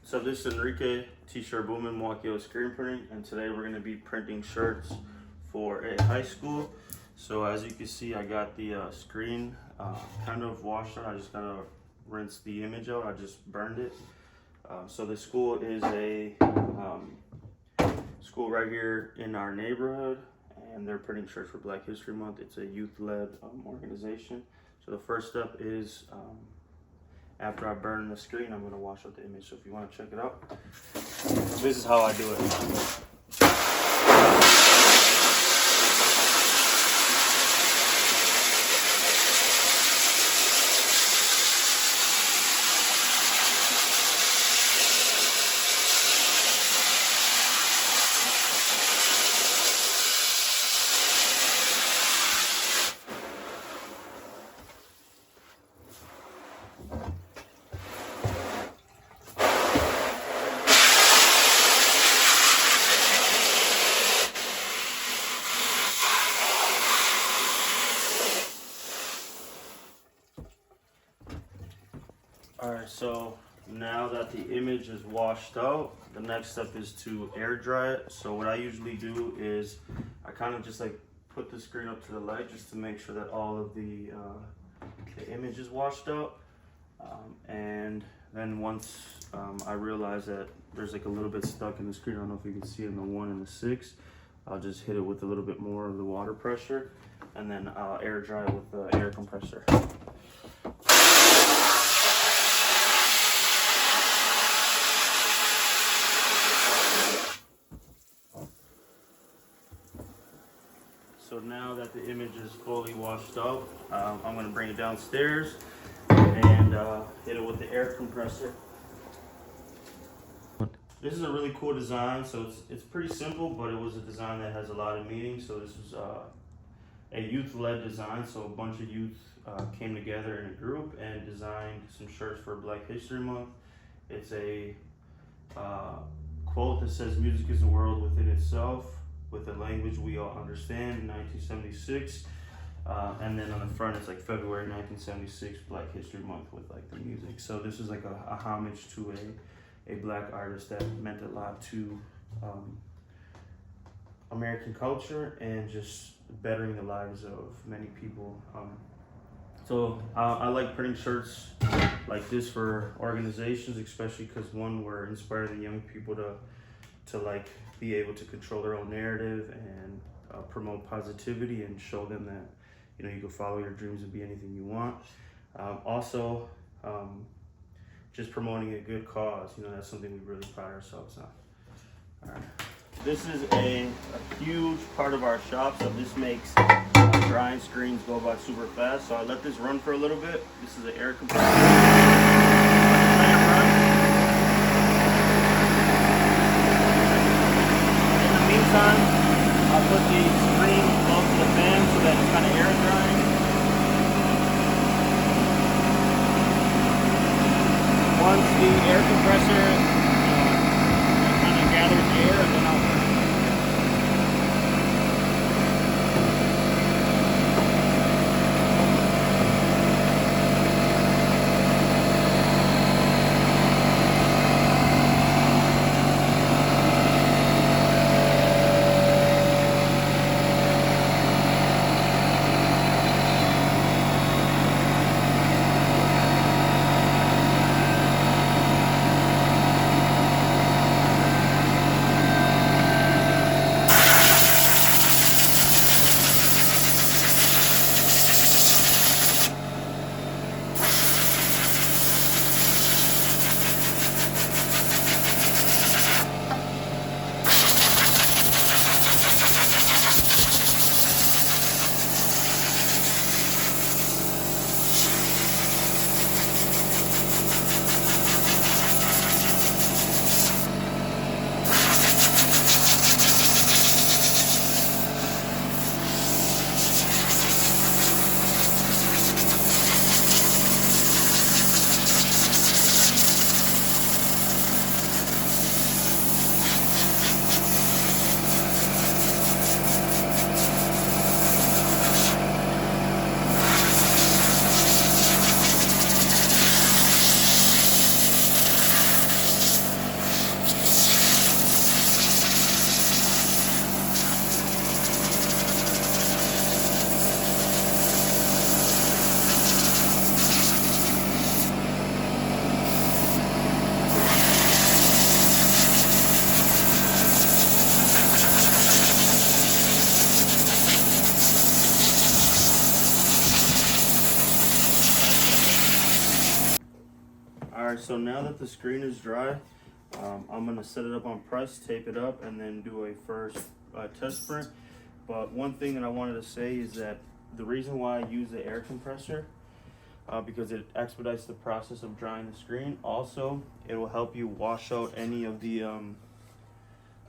So this is Enrique, T-shirt booming, Milwaukee screen printing, and today we're going to be printing shirts for a high school. So as you can see, I got the screen kind of washed out. I just gotta rinse the image out. I just burned it. So the school is a school right here in our neighborhood, and they're printing shirts for Black History Month. It's a youth-led organization. So the first step is after I burn the screen, I'm gonna wash out the image. So if you wanna check it out, this is how I do it. Alright, so now that the image is washed out, the next step is to air dry it. So what I usually do is I kind of just like put the screen up to the light just to make sure that all of the image is washed out. And then once I realize that there's like a little bit stuck in the screen, I don't know if you can see it in the 1 and the 6, I'll just hit it with a little bit more of the water pressure, and then I'll air dry it with the air compressor. So now that the image is fully washed out, I'm going to bring it downstairs and hit it with the air compressor. This is a really cool design. So it's pretty simple, but it was a design that has a lot of meaning. So this was a youth-led design. So a bunch of youth came together in a group and designed some shirts for Black History Month. It's a quote that says, "Music is the world within itself, with a language we all understand," in 1976. And then on the front it's like February 1976, Black History Month, with like the music. So this is like a homage to a black artist that meant a lot to American culture and just bettering the lives of many people. So I like printing shirts like this for organizations, especially because one, we're inspiring the young people to like be able to control their own narrative and promote positivity and show them that, you know, you can follow your dreams and be anything you want. Also, just promoting a good cause, you know, that's something we really pride ourselves on. All right. This is a huge part of our shop, so this makes drying screens go by super fast. So I let this run for a little bit. This is an air compressor. Time, I'll put the screen close to the fan so that it's kind of air drying. Once the air compressor kind of gathers air, and then I'll burn it. Alright, so now that the screen is dry, I'm gonna set it up on press, tape it up, and then do a first test print. But one thing that I wanted to say is that the reason why I use the air compressor, because it expedites the process of drying the screen. Also, it will help you wash out any of the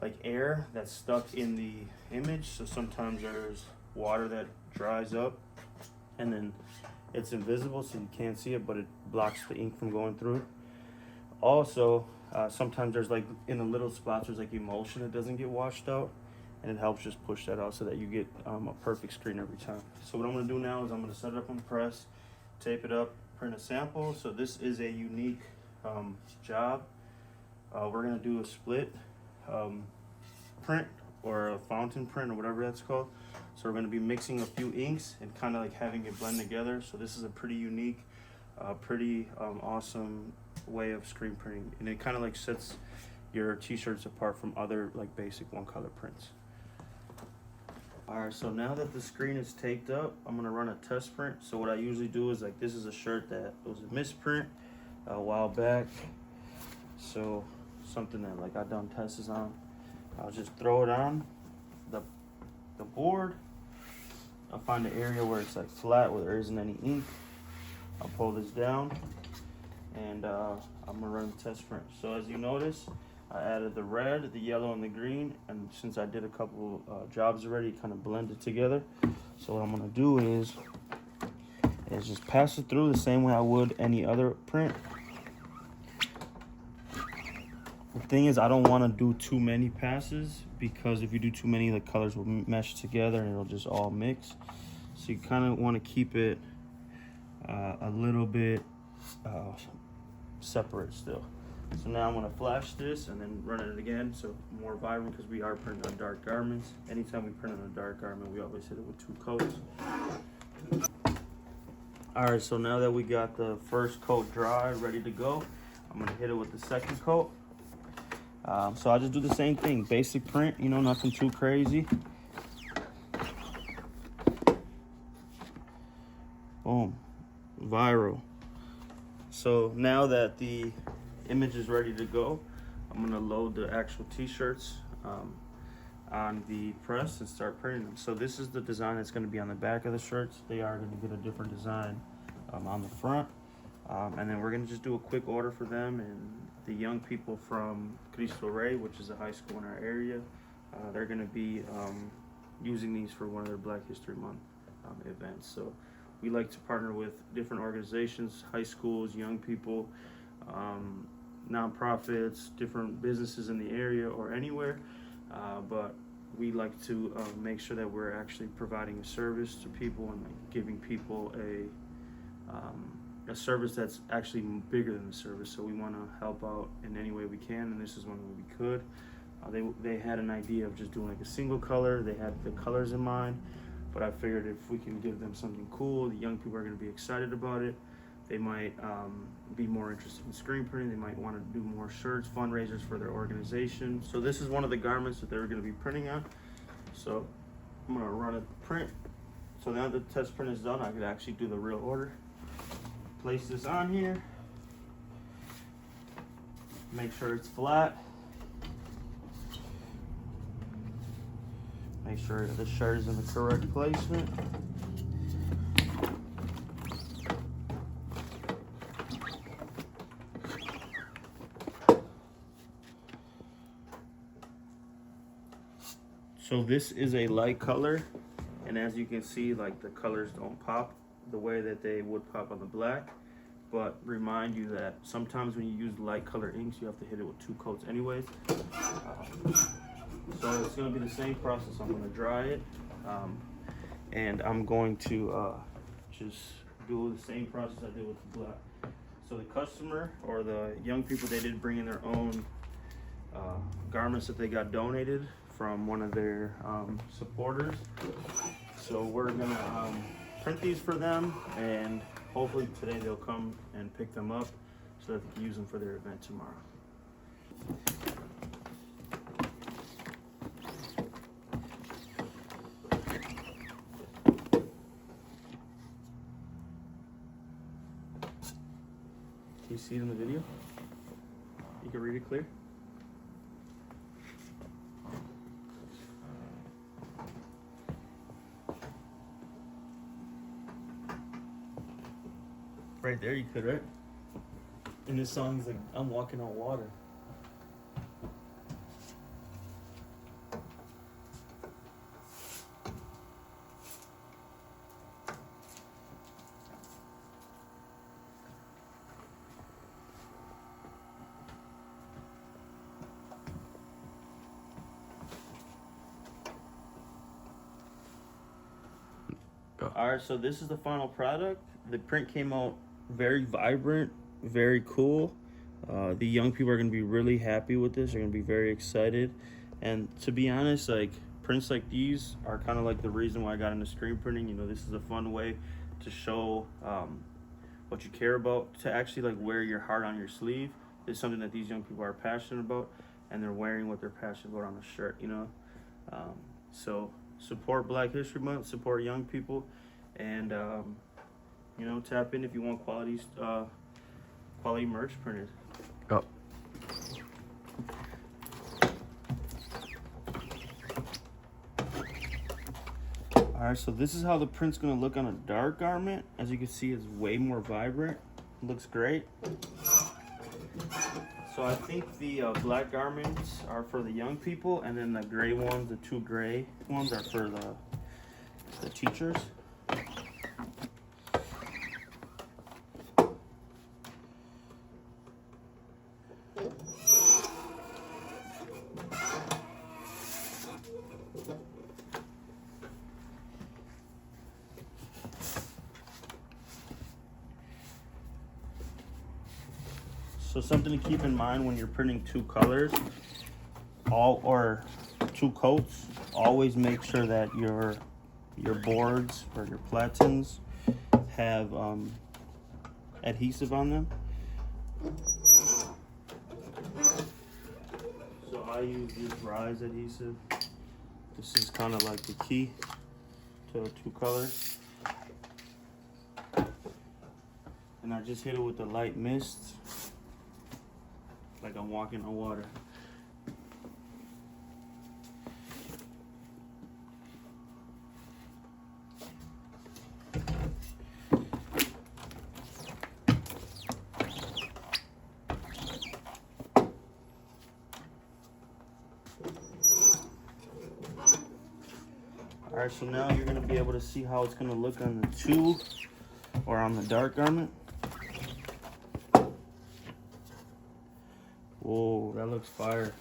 like air that's stuck in the image. So sometimes there's water that dries up and then it's invisible, so you can't see it, but it blocks the ink from going through. Also, sometimes there's like in the little spots there's like emulsion that doesn't get washed out, and it helps just push that out so that you get a perfect screen every time. So what I'm gonna do now is I'm gonna set it up on press, tape it up, print a sample. So this is a unique job. We're gonna do a split print or a fountain print or whatever that's called. So we're gonna be mixing a few inks and kind of like having it blend together. So this is a pretty unique, pretty awesome way of screen printing, and it kind of like sets your t-shirts apart from other like basic one color prints. Alright, so now that the screen is taped up, I'm gonna run a test print. So what I usually do is like, this is a shirt that was a misprint a while back. So something that like I've done tests on. I'll just throw it on the board. I'll find the area where it's like flat, where there isn't any ink. I'll pull this down, and I'm gonna run the test print. So as you notice, I added the red, the yellow, and the green, and since I did a couple jobs already, it kind of blended together. So what I'm gonna do is just pass it through the same way I would any other print. The thing is, I don't want to do too many passes, because if you do too many, the colors will mesh together and it'll just all mix. So you kind of want to keep it a little bit separate still. So now I'm gonna flash this and then run it again, so more vibrant, because we are printing on dark garments. Anytime we print on a dark garment, we always hit it with 2 coats. Alright, so now that we got the first coat dry, ready to go, I'm gonna hit it with the second coat. So I just do the same thing, basic print, you know, nothing too crazy. Boom, viral. So now that the image is ready to go, I'm gonna load the actual t-shirts on the press and start printing them. So this is the design that's gonna be on the back of the shirts. They are gonna get a different design on the front. And then we're gonna just do a quick order for them, and the young people from Cristo Rey, which is a high school in our area, they're gonna be using these for one of their Black History Month events. So we like to partner with different organizations, high schools, young people, nonprofits, different businesses in the area or anywhere, but we like to make sure that we're actually providing a service to people and like giving people a service that's actually bigger than the service. So we want to help out in any way we can, and this is one way we could. They had an idea of just doing like a single color. They had the colors in mind, but I figured if we can give them something cool, the young people are going to be excited about it. They might be more interested in screen printing. They might want to do more shirts, fundraisers for their organization. So this is one of the garments that they're going to be printing on. So I'm going to run a print. So now that the test print is done, I could actually do the real order. Place this on here. Make sure it's flat. Make sure the shirt is in the correct placement. So this is a light color, and as you can see, like the colors don't pop the way that they would pop on the black, but remind you that sometimes when you use light color inks, you have to hit it with 2 coats anyways. So it's going to be the same process. I'm going to dry it, and I'm going to just do the same process I did with the black. So the customer or the young people, they did bring in their own garments that they got donated from one of their supporters. So we're going to print these for them, and hopefully today they'll come and pick them up so that they can use them for their event tomorrow. see it in the video? You can read it clear? Right there you could, right? In this song, he's like, I'm walking on water. Alright, so this is the final product. The print came out very vibrant, very cool. The young people are going to be really happy with this. They're going to be very excited. And to be honest, like prints like these are kind of like the reason why I got into screen printing. You know, this is a fun way to show what you care about, to actually like wear your heart on your sleeve. It's something that these young people are passionate about, and they're wearing what they're passionate about on a shirt, you know. So support Black History Month, support young people, and you know, tap in if you want quality merch printed. Oh. Alright, so this is how the print's gonna look on a dark garment. As you can see, it's way more vibrant. It looks great. So I think the black garments are for the young people, and then the gray ones, the two gray ones, are for the teachers. So something to keep in mind when you're printing two colors, or two coats, always make sure that your boards or your platens have adhesive on them. So I use this Rise adhesive. This is kind of like the key to two colors. And I just hit it with the light mist, like I'm walking on water. Alright, so now you're gonna be able to see how it's gonna look on the two or on the dark garment. Whoa, that looks fire.